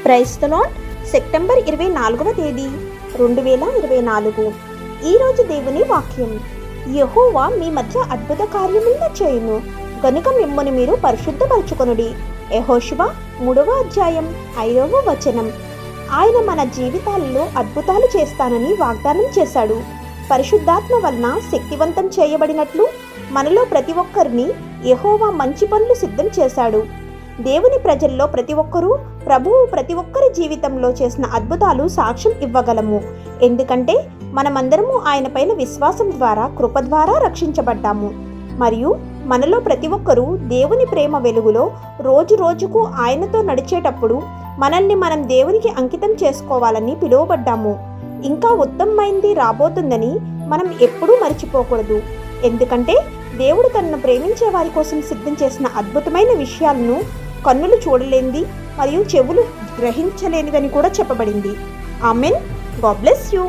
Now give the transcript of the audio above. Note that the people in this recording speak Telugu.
Praise the lord. సెప్టెంబర్ 24వ తేదీ 2024. ఈరోజు దేవుని వాక్యం. యెహోవా మీ మధ్య అద్భుత కార్యములను చేయును గనుక మిమ్మును మీరు పరిశుద్ధపరచుకొనుడి. యెహోషువ 3వ అధ్యాయం 5వ వచనం. ఆయన మన జీవితాలలో అద్భుతాలు చేస్తానని వాగ్దానం చేశాడు. పరిశుద్ధాత్మ వలన శక్తివంతం చేయబడినట్లు మనలో ప్రతి ఒక్కరిని యెహోవా మంచి పనులు సిద్ధం చేశాడు. దేవుని ప్రజల్లో ప్రతి ఒక్కరూ ప్రభువు ప్రతి ఒక్కరి జీవితంలో చేసిన అద్భుతాలు సాక్ష్యం ఇవ్వగలము. ఎందుకంటే మనమందరము ఆయన పైన విశ్వాసం ద్వారా కృప ద్వారా రక్షించబడ్డాము. మరియు మనలో ప్రతి ఒక్కరూ దేవుని ప్రేమ వెలుగులో రోజు రోజుకు ఆయనతో నడిచేటప్పుడు మనల్ని మనం దేవునికి అంకితం చేసుకోవాలని పిలువబడ్డాము. ఇంకా ఉత్తమమైంది రాబోతుందని మనం ఎప్పుడూ మర్చిపోకూడదు. ఎందుకంటే దేవుడు తనను ప్రేమించే వారి కోసం సిద్ధం చేసిన అద్భుతమైన విషయాలను కన్నులు చూడలేనిది మరియు చెవులు గ్రహించలేనిదని కూడా చెప్పబడింది. ఆమెన్. God bless you.